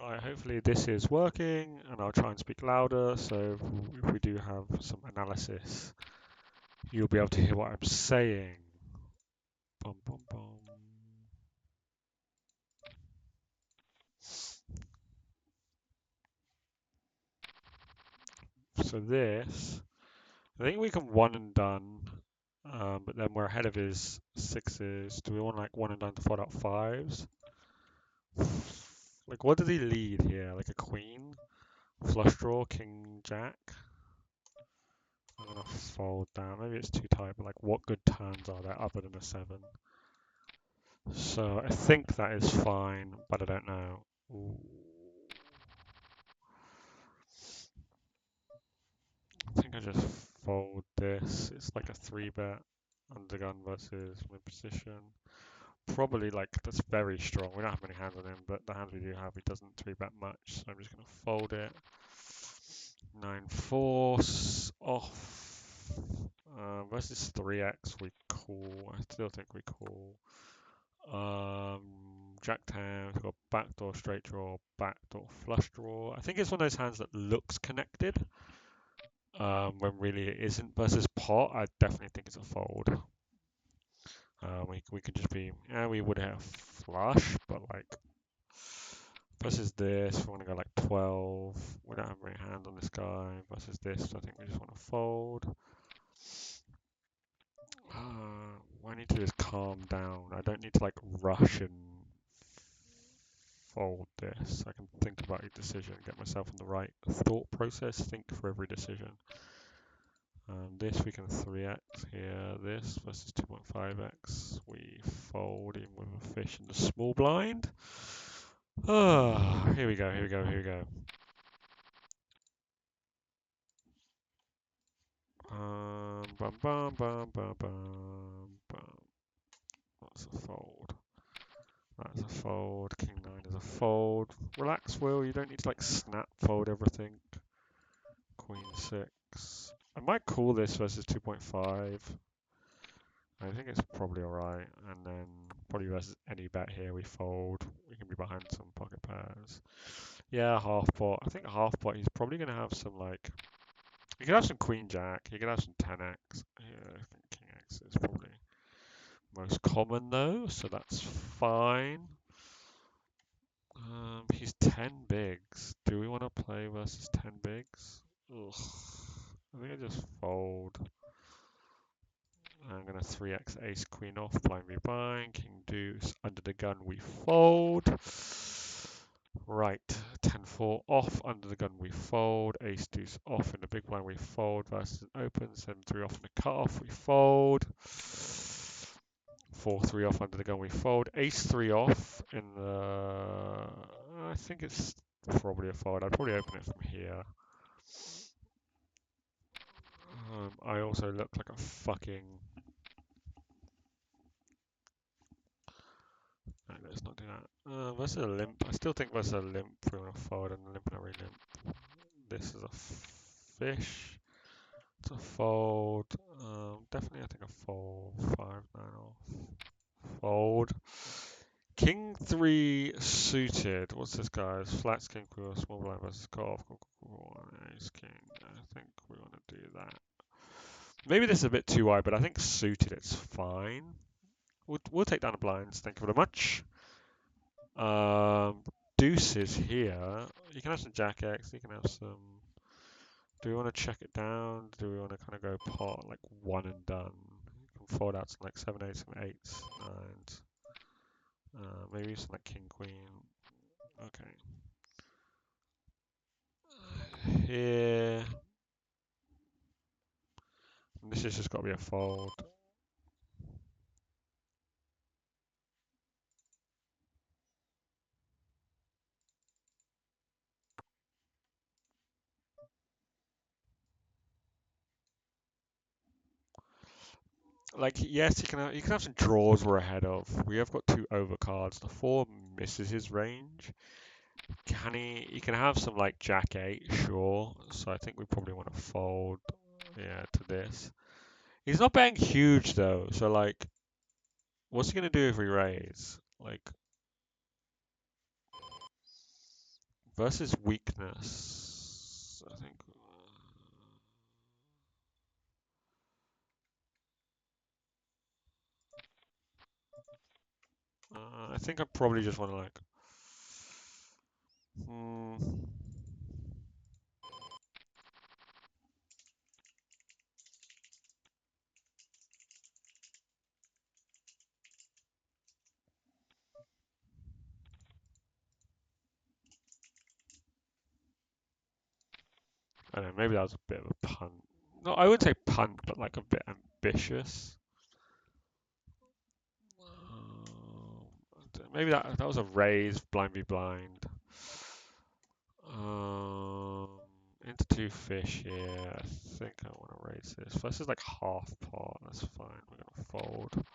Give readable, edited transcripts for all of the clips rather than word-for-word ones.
Right, hopefully this is working, and I'll try and speak louder, so if we do have some analysis, you'll be able to hear what I'm saying. Bum, bum, bum. So this, I think we can one and done, but then we're ahead of his sixes. Do we want like one and done to fold out fives? Like, what does he lead here? Like a queen, flush draw, king, jack. I'm gonna fold down. Maybe it's too tight, but like, what good turns are there other than a seven? So I think that is fine, but I don't know. Ooh. I think I just fold this. It's like a three bet undergun versus mid position. Probably like that's very strong. We don't have many hands on him, but the hands we do have, he doesn't three bet much. So I'm just gonna fold it. 9-4 off. Versus 3x, we call. I still think we call. Jack 10, we've got backdoor straight draw, backdoor flush draw. I think it's one of those hands that looks connected, when really it isn't. Versus pot, I definitely think it's a fold. We could just be, yeah, we would have flush, but like versus this, we want to go like 12. We don't have many hands on this guy. Versus this, I think we just want to fold. What I need to do is calm down. I don't need to like rush and fold this. I can think about each decision, get myself in the right thought process, think for every decision. This we can 3x here, this versus 2.5x. We fold in with a fish in the small blind. Here we go, here we go, here we go. Bum, bum, bum, bum, bum, bum. That's a fold. That's a fold. King 9 is a fold. Relax, Will. You don't need to like snap fold everything. Queen 6. I might call this versus 2.5. I think it's probably alright. And then probably versus any bet here we fold. We can be behind some pocket pairs. Yeah, half pot. I think half pot he's probably going to have some like... He could have some queen jack. He could have some 10x. Yeah, I think king x is probably most common though. So that's fine. He's 10 bigs. Do we want to play versus 10 bigs? Ugh. I think I just fold. I'm going to 3x ace queen off, blind v bind, king deuce, under the gun we fold. Right, 10-4 off, under the gun we fold, ace deuce off in the big blind we fold versus open, 7-3 off in the cutoff we fold. 4-3 off under the gun we fold, ace 3 off in the... I think it's probably a fold. I'd probably open it from here. I also look like a fucking... No, let's not do that. Versus a limp. I still think versus a limp we're going to fold and a limp and a re-limp. This is a fish. It's a fold. Definitely I think a fold. 5-9 off. Fold. King 3 suited. What's this guy's? Flats, king, queen, small blind versus cutoff. Ace, king. I think we want to do that. Maybe this is a bit too wide, but I think suited it's fine. We'll take down the blinds. Thank you very much. Deuces here. You can have some jack X. You can have some. Do we want to check it down? Do we want to kind of go pot like one and done? You can fold out some like 7-8, some 8s, 9s. Maybe some like king queen. Okay. Here. This has just got to be a fold. Like yes, you can have some draws we're ahead of. We have got two overcards. The 4 misses his range. He can have some like jack 8, sure. So I think we probably want to fold, yeah, to this. He's not betting huge though. So like, what's he gonna do if we raise? Like, Versus weakness, I think. I think I probably just want to like. Hmm, I don't know. Maybe that was a bit of a punt. No, I wouldn't say punt, but like a bit ambitious. Maybe that was a raise, blind be blind. Um, into two fish here. I think I want to raise this. This is like half pot. That's fine. We're gonna fold.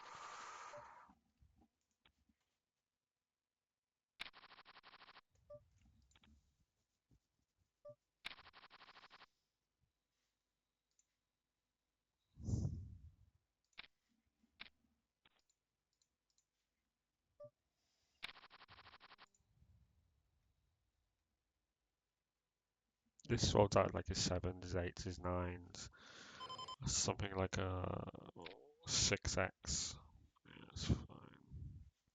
This folds out like his sevens, his eights, his nines. Something like a 6x. Yeah, that's fine.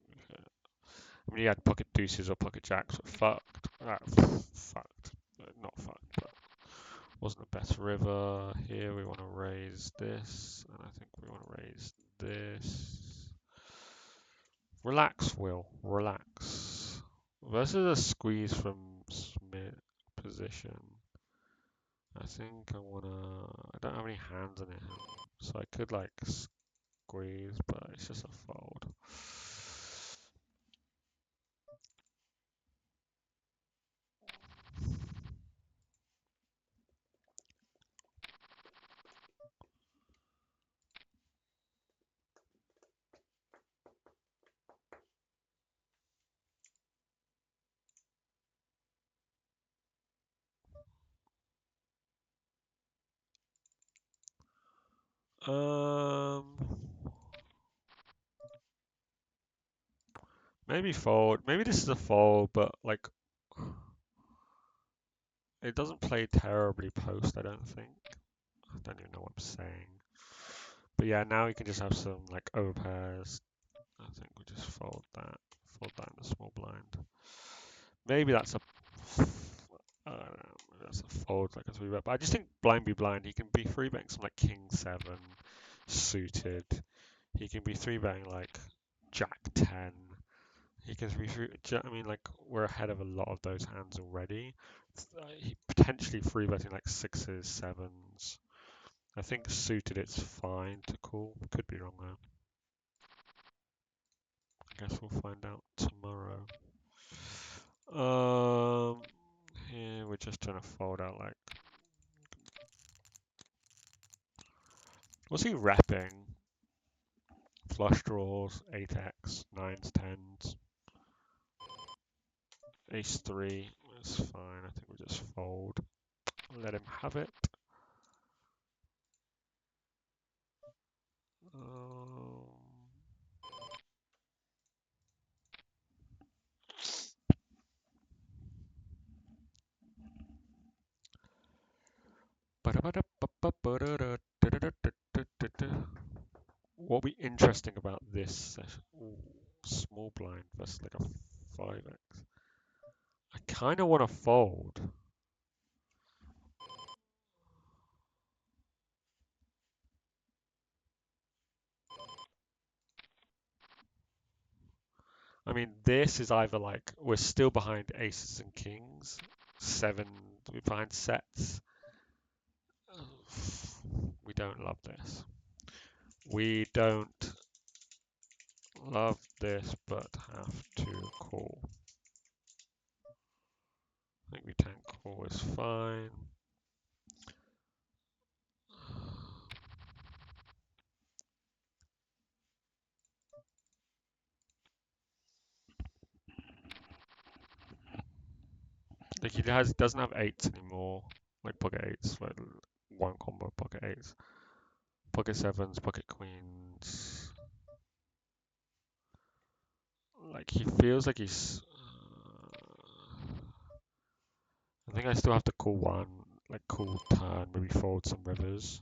Okay. I mean, he had pocket deuces or pocket jacks, but fucked. Fucked. Not fucked, but wasn't the best river. Here we want to raise this, and I think we want to raise this. Relax, Will. Relax. Versus a squeeze from Smith position. I think I wanna. I don't have any hands in it, so I could like squeeze, but it's just a fold. Um, maybe fold. Maybe this is a fold, but like it doesn't play terribly post. I don't think. I don't even know what I'm saying. But yeah, now we can just have some like overpairs. I think we just fold that. Fold that in the small blind. Maybe that's a. I don't know. Maybe that's a fold like a three bet. But I just think blind be blind. He can be three betting some like king seven suited. He can be three betting like jack ten. He can be three. I mean, like we're ahead of a lot of those hands already. He potentially three betting like sixes, sevens. I think suited it's fine to call. Could be wrong though. I guess we'll find out tomorrow. Here we're just trying to fold out like. What's he repping? Flush draws, 8x, 9s, 10s, ace 3. That's fine. I think we just fold. Let him have it. Um, what will be interesting about this session? Ooh, small blind versus like a 5x. I kind of want to fold. I mean, this is either like we're still behind aces and kings, seven, we're behind sets. We don't love this. We don't love this, but have to call. I think we tank call is fine. Like he doesn't have eights anymore, like pocket eights, like one combo pocket eights, pocket sevens, pocket queens. Like he feels like he's think I still have to call one, like call turn, maybe fold some rivers.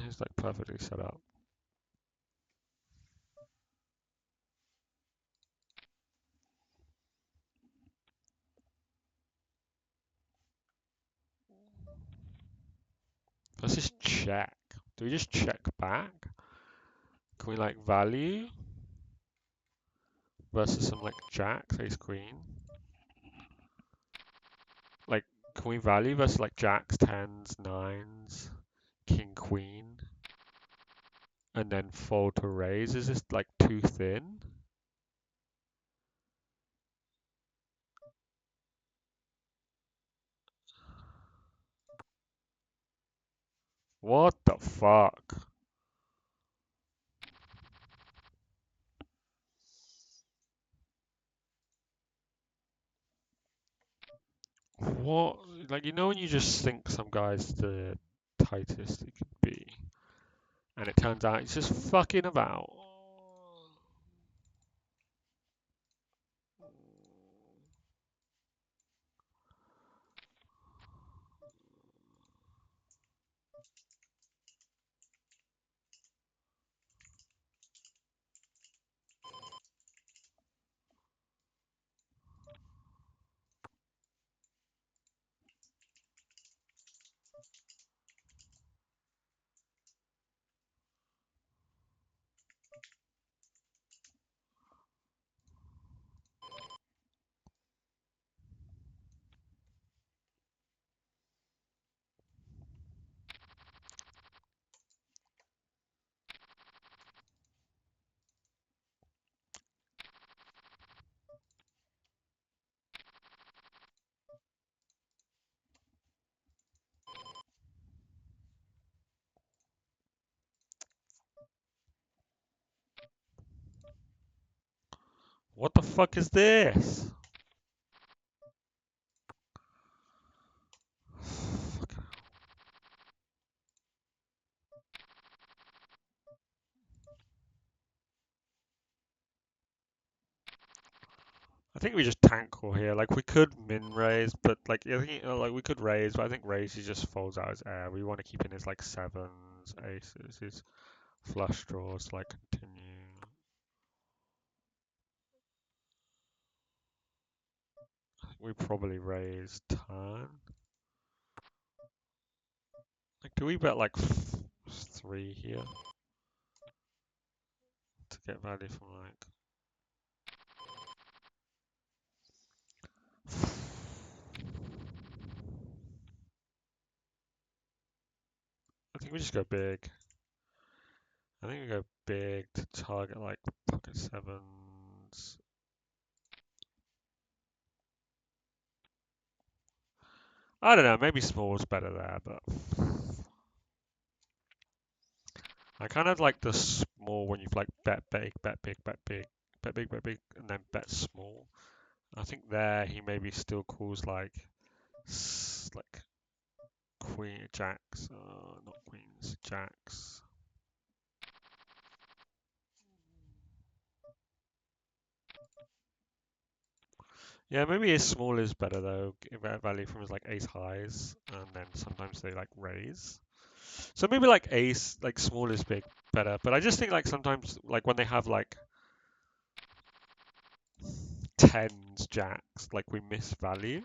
He's like perfectly set up. Let's just check. Do we just check back? Can we like value versus some like jacks, ace queen? Like, can we value versus like jacks, tens, nines, king, queen, and then fold to raise? Is this like too thin? What the fuck? What? Like, you know when you just think some guy's the tightest it could be, and it turns out he's just fucking about. What the fuck is this? I think we just tank call here. Like we could min raise, but like I think like we could raise, but I think raise he just folds out his air. We want to keep in his like sevens, aces, his flush draws to like continue. I think we probably raise turn. Like do we bet like three here to get value from like? I think we just go big. I think we go big to target like pocket sevens. I don't know, maybe small's better there, but I kind of like the small when you've like bet big, bet big, bet big, bet big, bet big, and then bet small. I think there he maybe still calls like like queen jacks, not queens, jacks. Yeah, maybe his small is better though. Give that value from his like ace highs, and then sometimes they like raise. So maybe like ace, like small is big better. But I just think like sometimes like when they have like tens, jacks, like we miss value.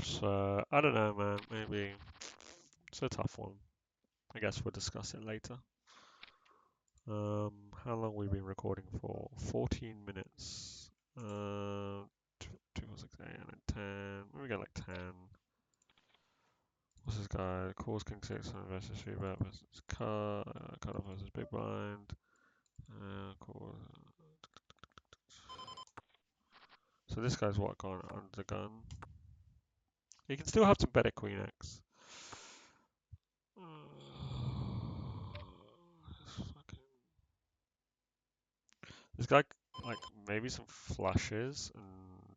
So I don't know, man. Maybe it's a tough one. I guess we'll discuss it later. How long we been recording for? 14 minutes. 2, 4, 6, 8, and 10. Maybe we get like 10. What's this guy? Calls King 6 versus 3 bet versus cut off versus big blind. Call. So this guy's what gone under the gun. He can still have some better Queen X. This guy like maybe some flushes and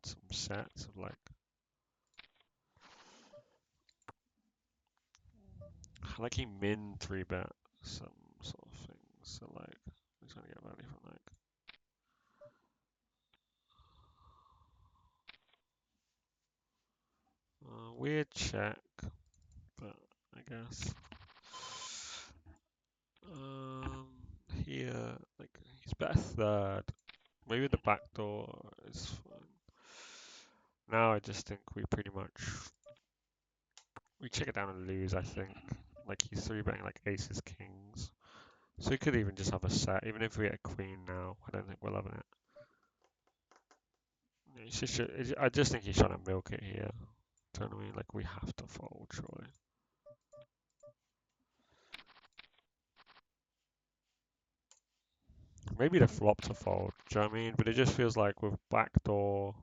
some sets of like he min 3 bet. some sort of things. So like, we're trying to get value from like. Weird check, but I guess. Um, Here, like, he's better third. Maybe the back door is fine. Now I just think we pretty much we check it down and lose. I think like he's three betting like aces, kings. So he could even just have a set. Even if we get a queen now, I don't think we're loving it. I just think he's trying to milk it here. Do you know what I mean? Like we have to fold, surely. Maybe the flop to fold. Do you know what I mean? But it just feels like with backdoor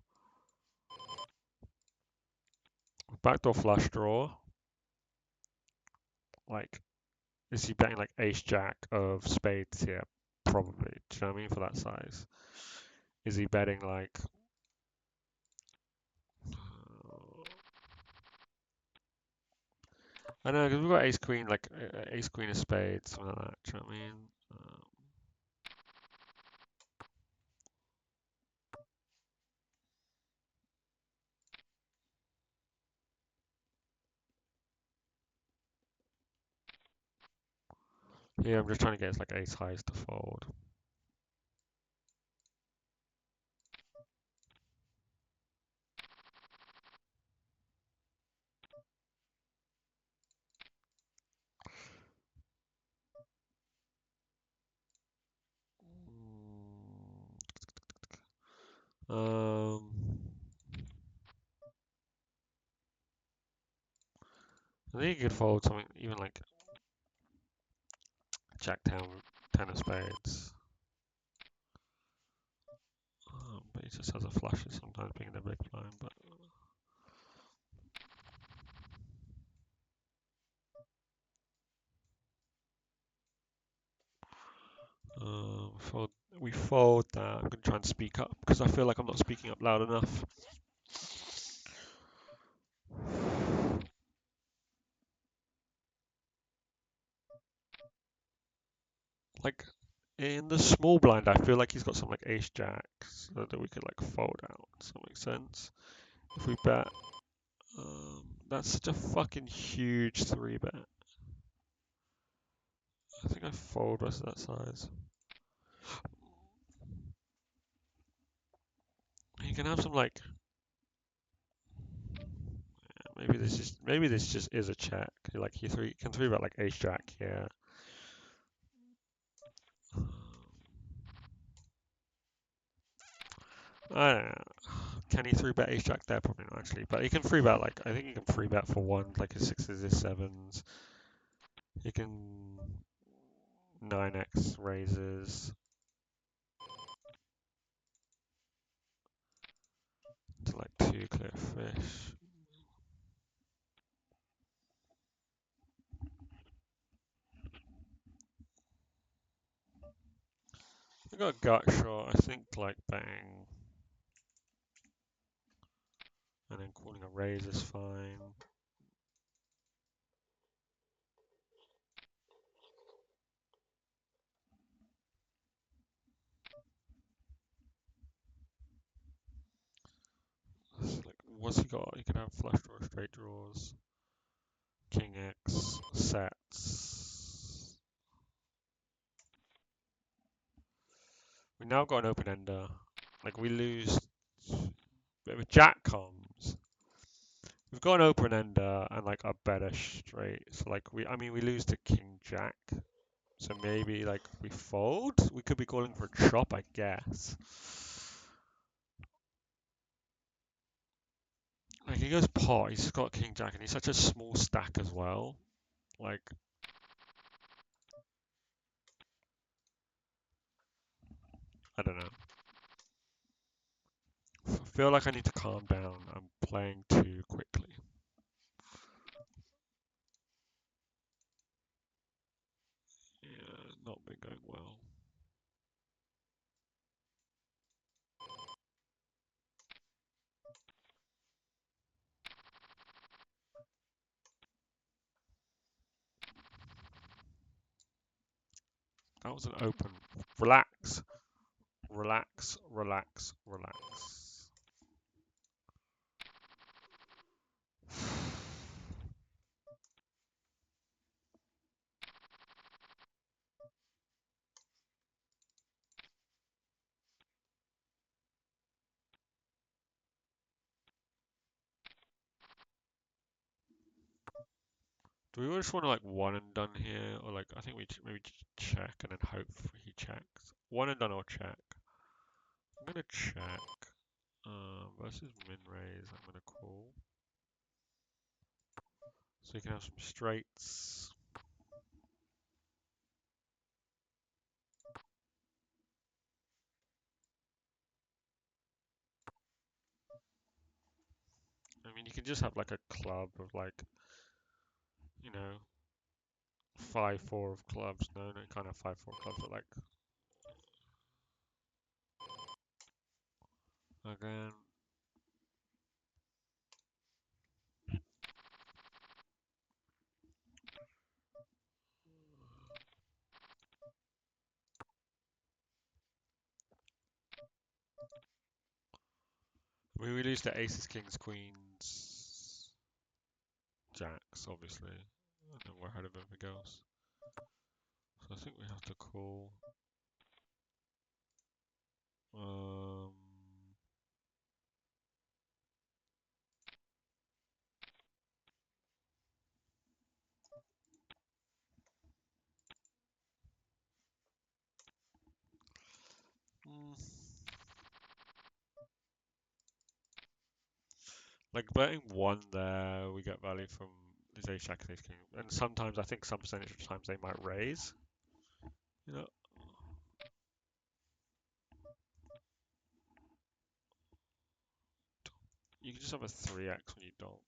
flush draw, like is he betting like ace jack of spades here? Probably. Do you know what I mean? For that size. Is he betting like I know because we've got ace queen like ace queen of spades, something like that. Do you know what I mean? Yeah, I'm just trying to get like ace highs to fold. Um, I think you could fold something even like jack ten of spades. But he just has a flush sometimes being the big blind. But fold, we fold that. I'm gonna try and speak up because I feel like I'm not speaking up loud enough. Like in the small blind, I feel like he's got some like ace jacks so that we could like fold out. Does that make sense? If we bet, that's such a fucking huge three bet. I think I fold rest of that size. You can have some like maybe this just is a check. Like he can three bet like ace jack here. I don't know. Can he three bet ace jack there? Probably not actually, but he can three bet like I think he can three bet for one like his sixes, his sevens. He can 9x raises to like two clear fish. I got a gut shot. I think like betting and then calling a raise is fine. Like, what's he got? He can have flush draws, straight draws, king X, sets. We now got an open ender. Like we lose, but if Jack comes, we've got an open ender and like a better straight. So like I mean, we lose to King Jack. So maybe like we fold. We could be calling for a chop, I guess. Like he goes pot. He's got King Jack, and he's such a small stack as well. Like I don't know. I feel like I need to calm down. I'm playing too quickly. Yeah, not been going well. That was an open. Relax, relax, relax, relax. Do we just want to like one and done here, or like I think we maybe just check and then hope he checks. One and done or check. I'm gonna check. Versus min raise. I'm gonna call. So you can have some straights. I mean, you can just have like a club of like, you know, 5-4 of clubs. No, no, kind of 5-4 clubs, but like again. We lose to aces, kings, queens, jacks, obviously, and then we're ahead of everything else. So I think we have to call. Um, like betting one there, we get value from these ace jack and ace king, and sometimes I think some percentage of times they might raise. You know, you can just have a 3x when you don't.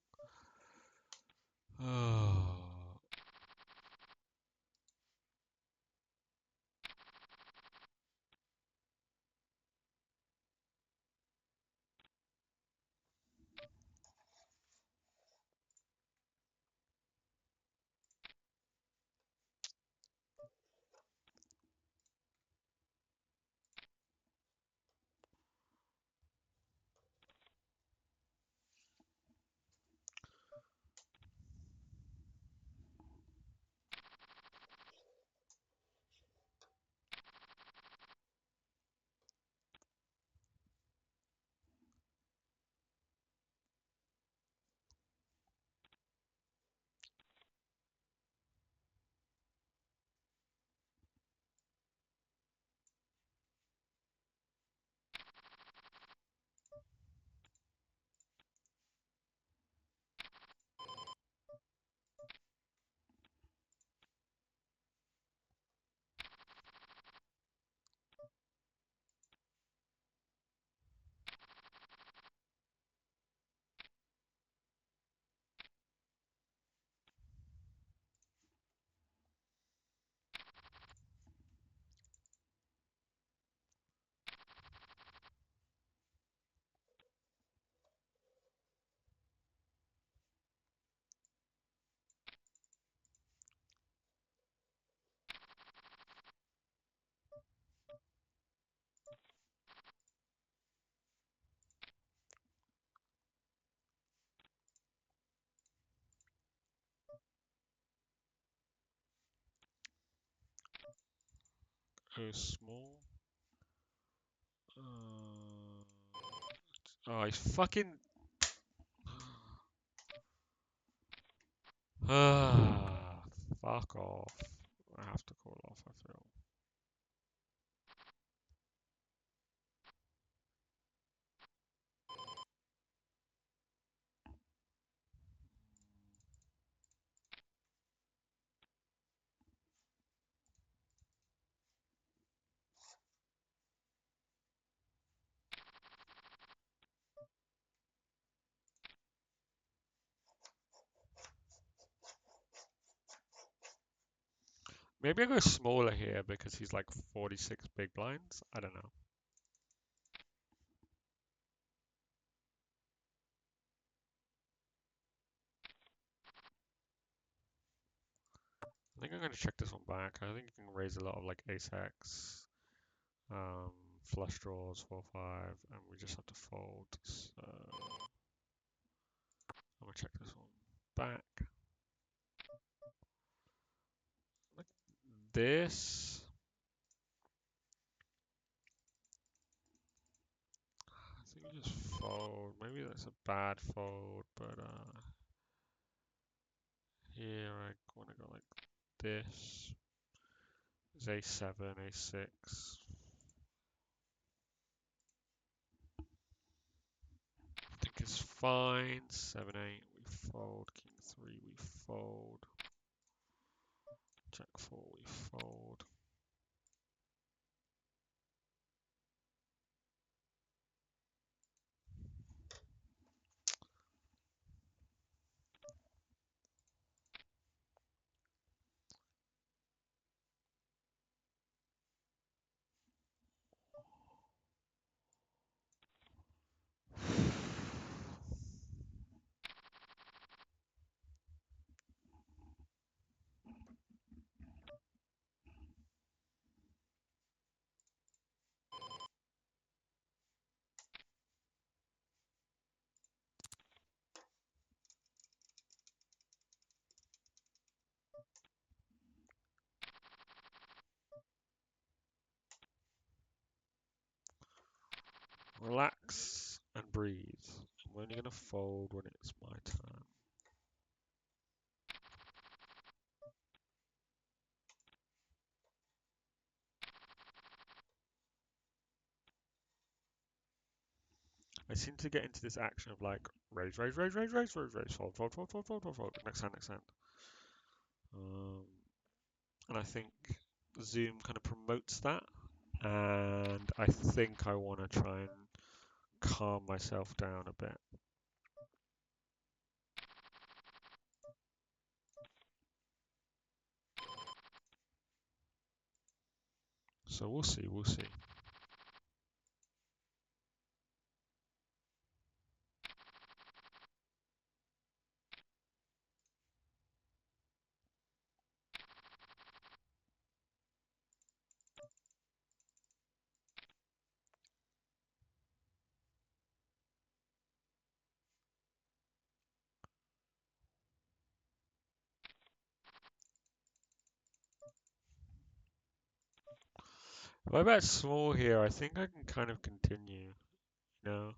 Go small. Oh, he's fucking. Fuck off. I have to call off, I feel. Maybe I go smaller here because he's like 46 big blinds. I don't know. I think I'm going to check this one back. I think you can raise a lot of like ace X, flush draws, 4-5, and we just have to fold. So I'm going to check this one back. Like this. I think we just fold. Maybe that's a bad fold, but here I want to go like this. Is a7, a6. I think it's fine. 7-8, we fold. King 3, we fold. Jack 4, we fold. Relax and breathe. I'm only going to fold when it's my turn. I seem to get into this action of like raise, raise, raise, raise, raise, raise, raise, fold, fold, fold, fold, fold, fold, fold. Next hand, next hand. And I think Zoom kind of promotes that. And I think I want to try and calm myself down a bit. So we'll see, we'll see. If I bet small here, I think I can kind of continue, you know?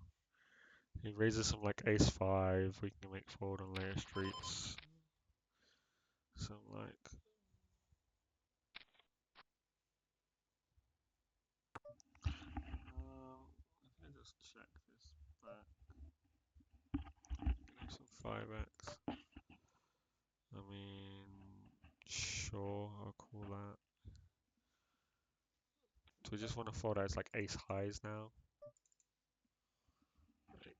He raises some like ace 5, we can make fold on later streets. Some like... I just check this back. Some 5x. I mean, sure, I'll call that. Do we just want to fold out like ace highs now? Like,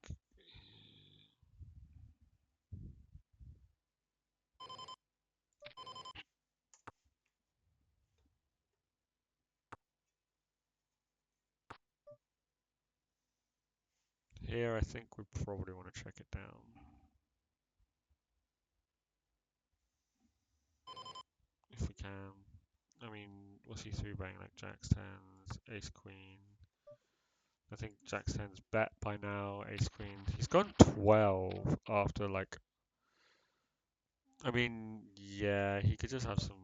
here, I think we probably want to check it down. If we can. I mean, what's he three betting like jacks, tens, ace queen? I think jacks, tens bet by now, ace queen. He's gone 12 after like. I mean, yeah, he could just have some.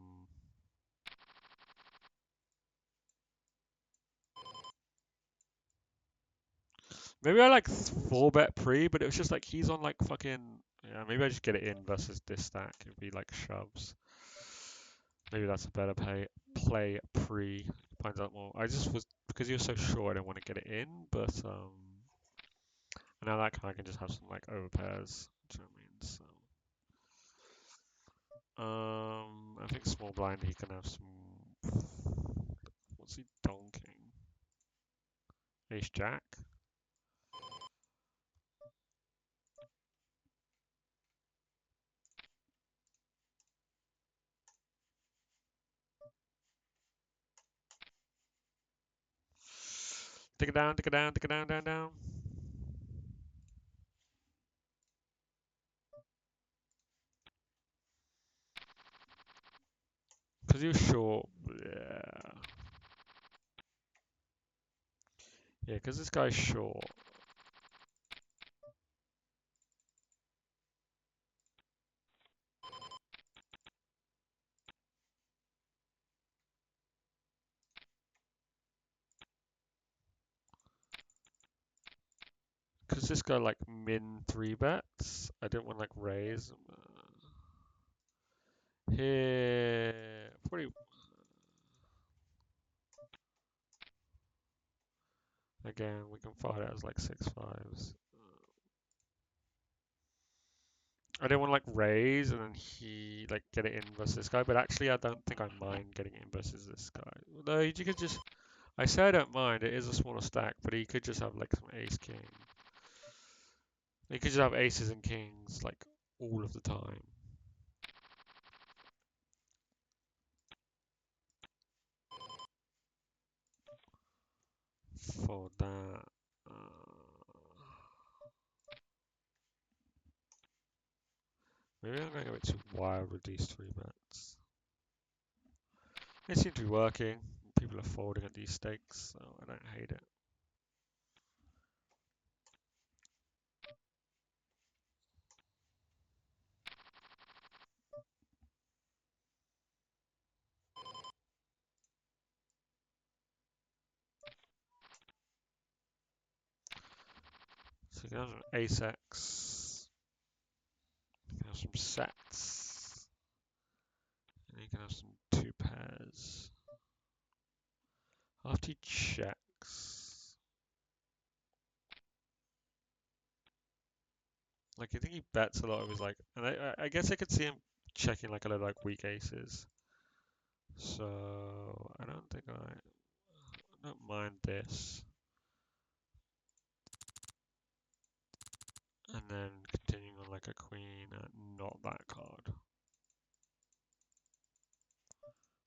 Maybe I like 4-bet pre, but it was just like he's on like fucking. Yeah, maybe I just get it in versus this stack. It'd be like shoves. Maybe that's a better play pre. Finds out more. I just was because he was so short. I didn't want to get it in, but now that I can just have some like overpairs. Do you know what I mean? So I think small blind he can have some. What's he donking? Ace jack. Take it down, take it down, take it down, down, down. Because he was short. Yeah. Yeah, because this guy's short. Because this guy like min 3 bets. I don't want like raise. Here, probably. Again, we can find it as like 6 5s. I don't want to like raise and then he like get it in versus this guy, but actually I don't think I mind getting it in versus this guy. Though you could just, I say I don't mind. It is a smaller stack, but he could just have like some ace king. He could just have aces and kings like all of the time. For that, maybe I'm going a bit too wild with these 3 bets. It seems to be working. People are folding at these stakes, so I don't hate it. So you can have some ace X, you can have some sets, and you can have some 2 pairs. After he checks, like I think he bets a lot of his like, and I guess I could see him checking like a lot of like weak aces. So I don't think I don't mind this. And then continuing on like a queen, not that card.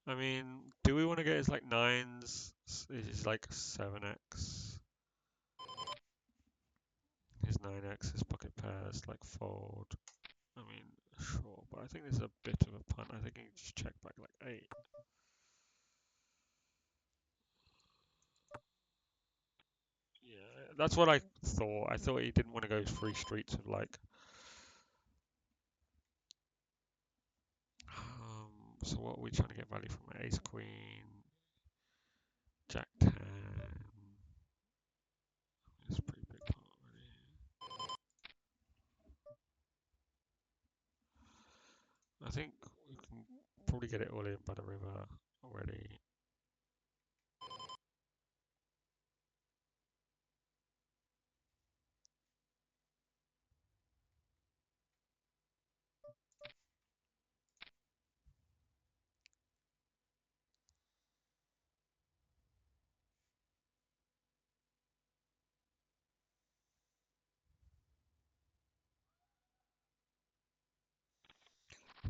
I mean, do we want to get his like nines? His like 7x, his 9x, his pocket pairs, like fold. I mean, sure, but I think this is a bit of a punt. I think he can just check back like 8. Yeah, that's what I thought. I thought he didn't want to go 3 streets of like. So what are we trying to get value from? Ace Queen, Jack 10. It's a pretty big pot already. I think we can probably get it all in by the river already.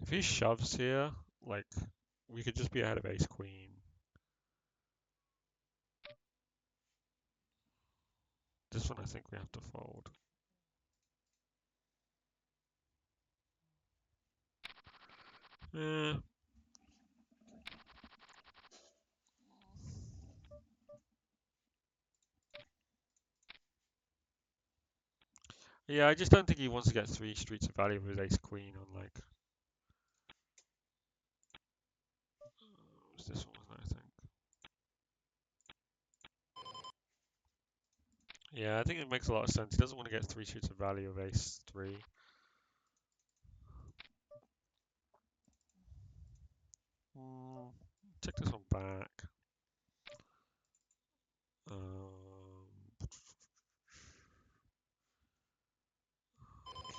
If he shoves here, like, we could just be ahead of Ace Queen. This one I think we have to fold. Eh. Yeah, I just don't think he wants to get 3 streets of value with Ace Queen on like. What's this one, I think. Yeah, I think it makes a lot of sense. He doesn't want to get 3 streets of value of Ace 3. Mm, check this one back.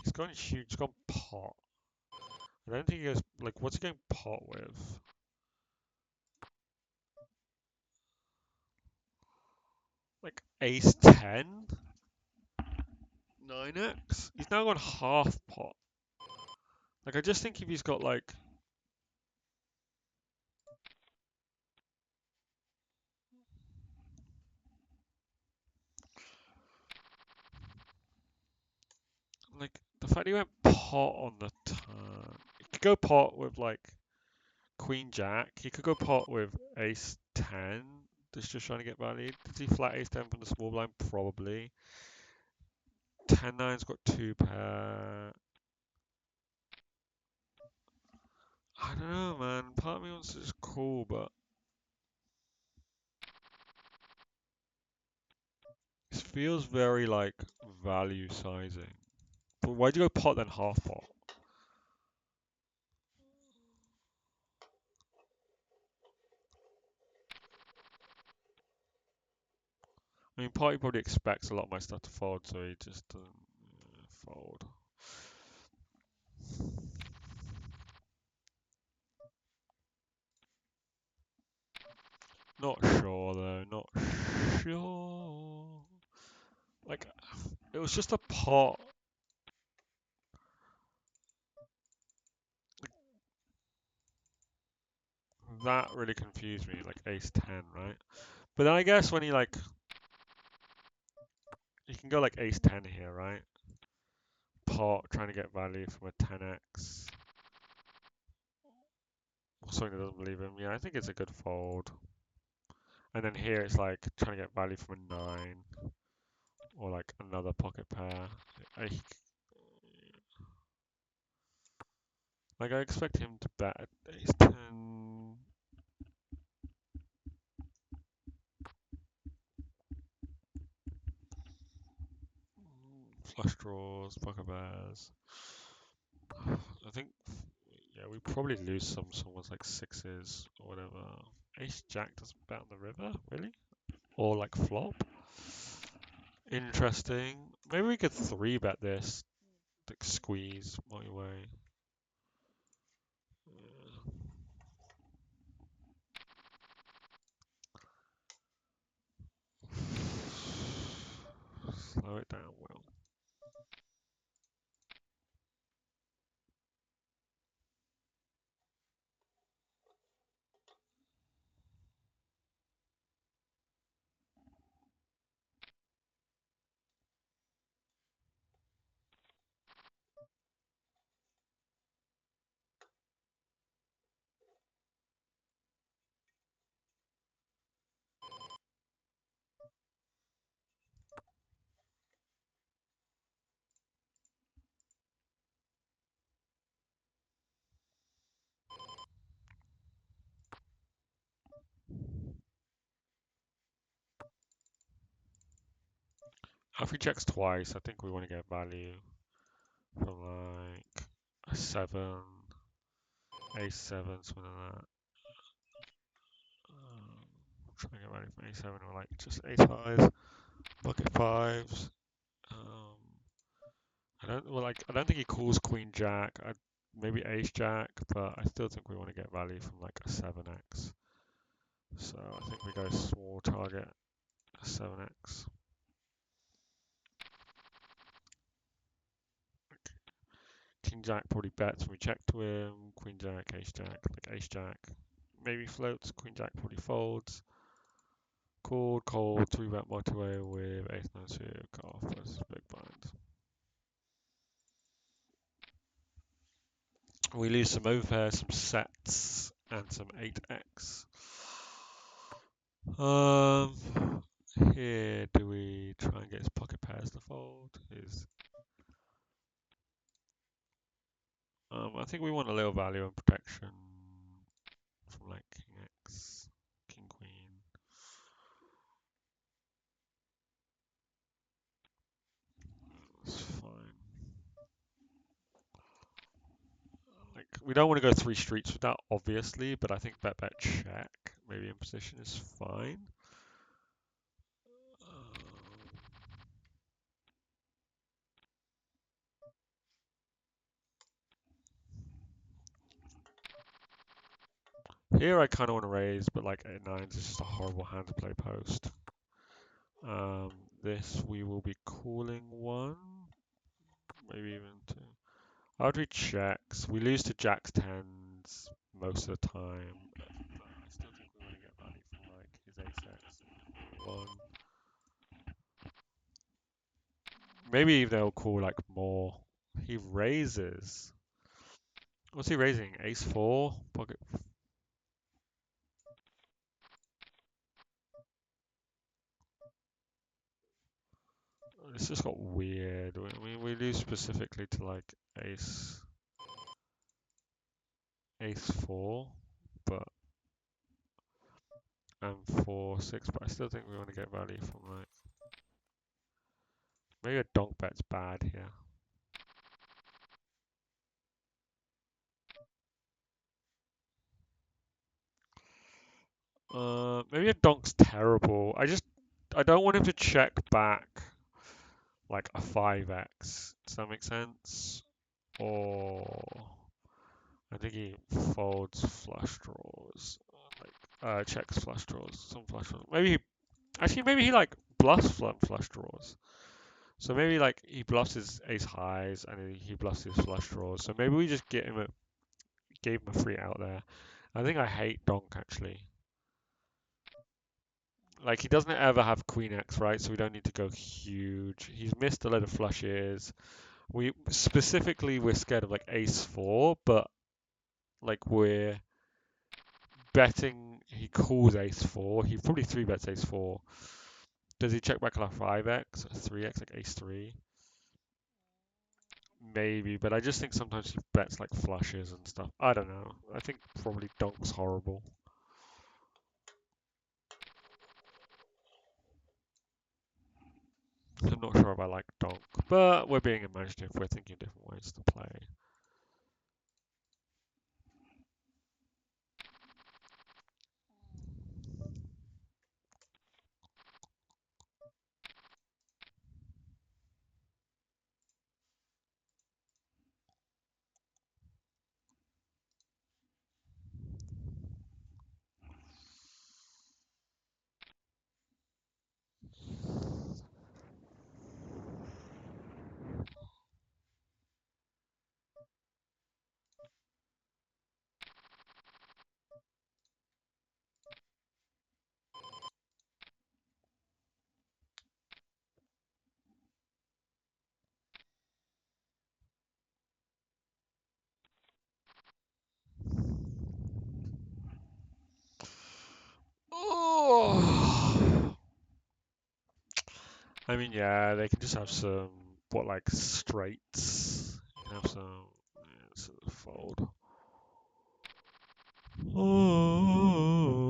He's gone huge. He's gone pot. I don't think he goes like. What's he going pot with? Like Ace 10, 9x. He's now gone half pot. Like I just think if he's got like the fact he went pot on the turn. He could go pot with like Queen Jack. He could go pot with Ace 10. Just trying to get value. Does he flat Ace 10 from the small blind? Probably. 10-9's got two pair. I don't know, man. Part of me wants to just call, but this feels very like value sizing. But why'd you go pot then half pot? I mean, Party probably expects a lot of my stuff to fold, so he just doesn't fold. Not sure though, not sure. Like, it was just a pot. That really confused me, like Ace 10, right? But then I guess when he can go like Ace 10 here, right? Pot, trying to get value from a 10x. Or something that doesn't believe him. Yeah, I think it's a good fold. And then here it's like trying to get value from a 9. Or like another pocket pair. I, like I expect him to bet at Ace 10. Flush draws, pocket pairs. I think, yeah, we probably lose someone's like sixes or whatever. Ace Jack doesn't bet on the river, really? Or like flop? Interesting. Maybe we could three bet this, like squeeze my way. Slow it down, Will. If he checks twice, I think we want to get value from like a 7, Ace 7, something like that. Trying to get value from A7 or like just Ace 5, bucket 5s. I don't think he calls Queen Jack. Maybe Ace Jack, but I still think we want to get value from like a 7x. So I think we go small target 7x. King Jack probably bets when we check to him. Queen Jack, Ace Jack, like Ace Jack. Maybe floats. Queen Jack probably folds. Called, cold, 3-bet multi-way with Ace 9 suited, cut off versus big blind. We lose some overpair, some sets, and some 8x. Here do we try and get his pocket pairs to fold? I think we want a little value and protection from like King X, King Queen. It's fine. Like we don't want to go three streets with that, obviously, but I think bet check, maybe in position is fine. Here I kind of want to raise, but like 8-9 is just a horrible hand to play post. This we will be calling one, maybe even two. How do we checks? We lose to jacks 10s most of the time. I still think we want to get value from like his ace x. One. Maybe they'll call like more. He raises. What's he raising? Ace 4? Pocket. It's just got weird. I mean, we lose specifically to like ace four, but and four six. But I still think we want to get value from like maybe a donk bet's bad here. Maybe a donk's terrible. I don't want him to check back like a 5x. Does that make sense? Or I think he folds flush draws, checks flush draws, some flush draws. Maybe he like bluffs flush draws. So maybe like he bluffs his ace highs and then he bluffs his flush draws. So maybe we just gave him a free out there. I think I hate donk actually. Like he doesn't ever have queen x, right? So we don't need to go huge. He's missed a lot of flushes. We're scared of like ace four, but like we're betting he calls ace four. He probably three bets ace four. Does he check back like 5x or 3x like ace three? Maybe, but I just think sometimes he bets like flushes and stuff. I don't know. I think probably donk's horrible. I'm not sure if I like donk, but we're being imaginative. We're thinking different ways to play. Oh. I mean, yeah, they can just have some like straights. You can have some fold. Oh.